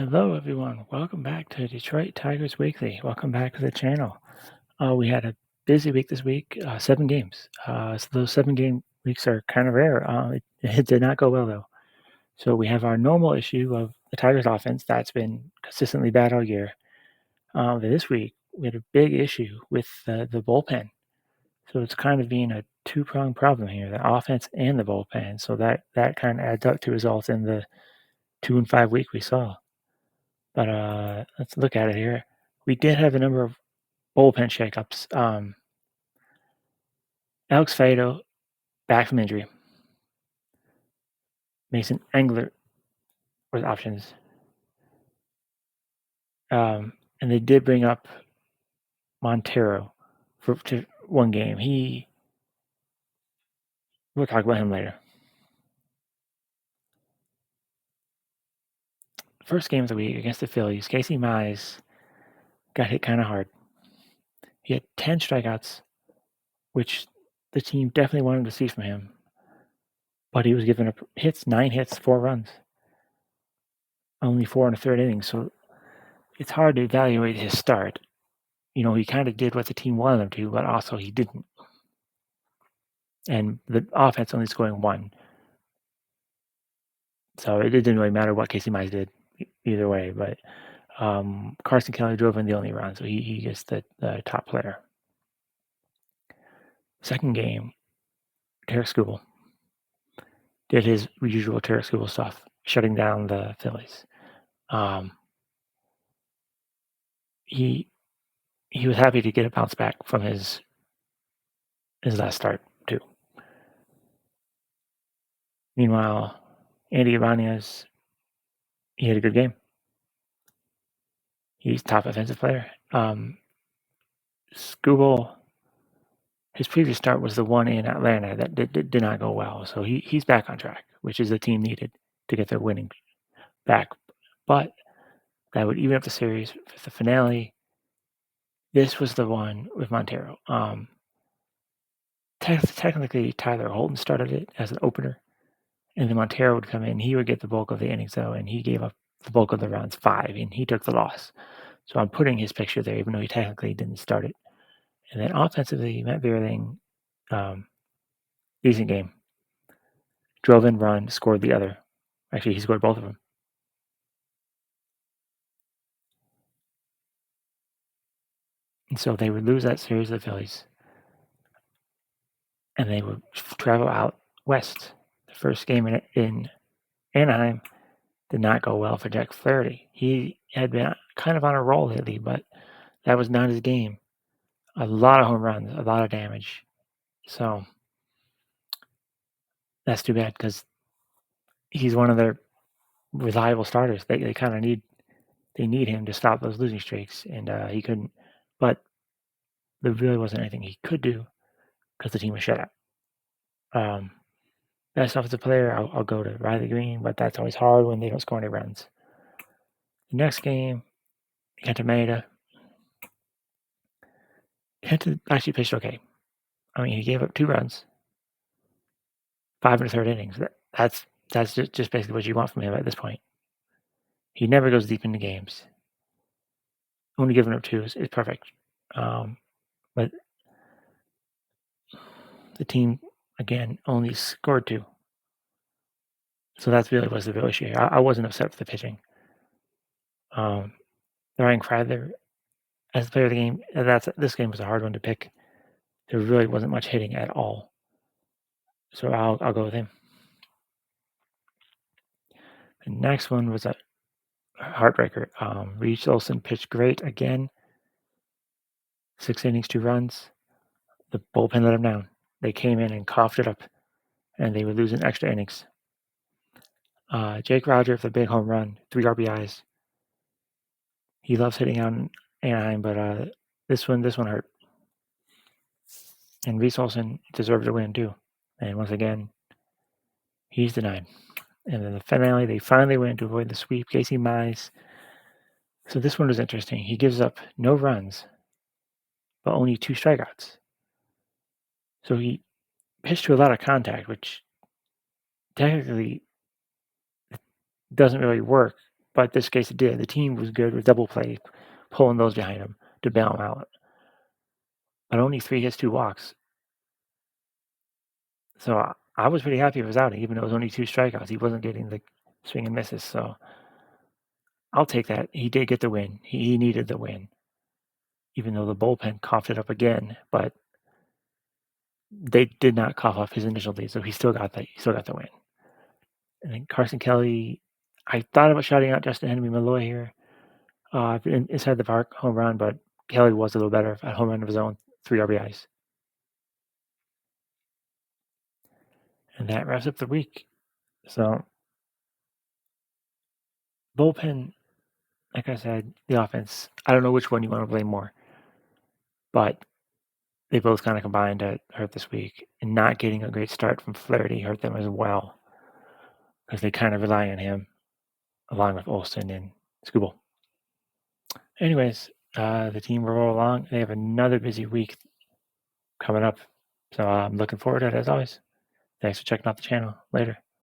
Hello, everyone. Welcome back to Detroit Tigers Weekly. Welcome back to the channel. We had a busy week this week, 7 games. So those 7 game weeks are kind of rare. It did not go well, though. So we have our normal issue of the Tigers offense that's been consistently bad all year. But this week, we had a big issue with the bullpen. So it's kind of being a two-pronged problem here, the offense and the bullpen. So that kind of adds up to results in the 2-5 week we saw. But let's look at it here. We did have a number of bullpen shakeups. Alex Faedo back from injury. Mason Engler was options. And they did bring up Montero to one game. We'll talk about him later. First game of the week against the Phillies, Casey Mize got hit kind of hard. He had 10 strikeouts, which the team definitely wanted to see from him. But he was given up hits, 9 hits, 4 runs. Only 4 in the third inning, so it's hard to evaluate his start. He kind of did what the team wanted him to, but also he didn't. And the offense only scoring 1. So it didn't really matter what Casey Mize did either way. But Carson Kelly drove in the only run, so he gets the top player. Second game, Tarek Skubal did his usual Tarek Skubal stuff, shutting down the Phillies. He was happy to get a bounce back from his last start too. Meanwhile, Andy Ibanez, he had a good game. He's top offensive player. Skubal, his previous start was the one in Atlanta that did not go well. So he's back on track, which is the team needed to get their winning back. But that would even up the series for the finale. This was the one with Montero. Technically, Tyler Holton started it as an opener, and then Montero would come in. He would get the bulk of the innings, though, and he gave up the bulk of the rounds, 5, and he took the loss. So I'm putting his picture there, even though he technically didn't start it. And then offensively, Matt Vierling, decent game. Drove in run, scored the other. Actually, he scored both of them. And so they would lose that series to the Phillies. And they would travel out west. The first game in Anaheim did not go well for Jack Flaherty. He had been kind of on a roll lately, but that was not his game. A lot of home runs, a lot of damage. So that's too bad because he's one of their reliable starters. They kind of need him to stop those losing streaks, and he couldn't. But there really wasn't anything he could do because the team was shut out. Best offensive player, I'll go to Riley Green, but that's always hard when they don't score any runs. The next game, Kenta Maeda. Kenta actually pitched okay. I mean, he gave up 2 runs, 5 in the third innings. That's just basically what you want from him at this point. He never goes deep into games. Only giving up 2 is perfect. But the team, again, only scored 2. So that really was the real issue here. I wasn't upset with the pitching. Ryan Kreidler, as the player of the game, this game was a hard one to pick. There really wasn't much hitting at all. So I'll go with him. The next one was a heartbreaker. Reese Olson pitched great again. 6 innings, 2 runs. The bullpen let him down. They came in and coughed it up, and they were losing extra innings. Jake Roger with a big home run, 3 RBIs. He loves hitting out in Anaheim, but this one hurt. And Reese Olson deserved to win too. And once again, he's denied. And then the finale, they finally win to avoid the sweep. Casey Mize. So this one was interesting. He gives up no runs, but only 2 strikeouts. So he pitched to a lot of contact, which technically doesn't really work, but this case it did. The team was good with double play, pulling those behind him to bail him out. But only 3 hits, 2 walks. So I was pretty happy with his outing, even though it was only 2 strikeouts. He wasn't getting the swing and misses, so I'll take that. He did get the win. He needed the win, even though the bullpen coughed it up again, but they did not cough up his initial lead, so he still got the win. And then Carson Kelly, I thought about shouting out Justin Henry Malloy here, inside the park home run, but Kelly was a little better at home run of his own, 3 RBIs. And that wraps up the week. So bullpen, like I said, the offense, I don't know which one you want to blame more, but they both kind of combined to hurt this week. And not getting a great start from Flaherty hurt them as well because they kind of rely on him along with Olsen and Skubal. Anyways, the team will roll along. They have another busy week coming up. So I'm looking forward to it as always. Thanks for checking out the channel. Later.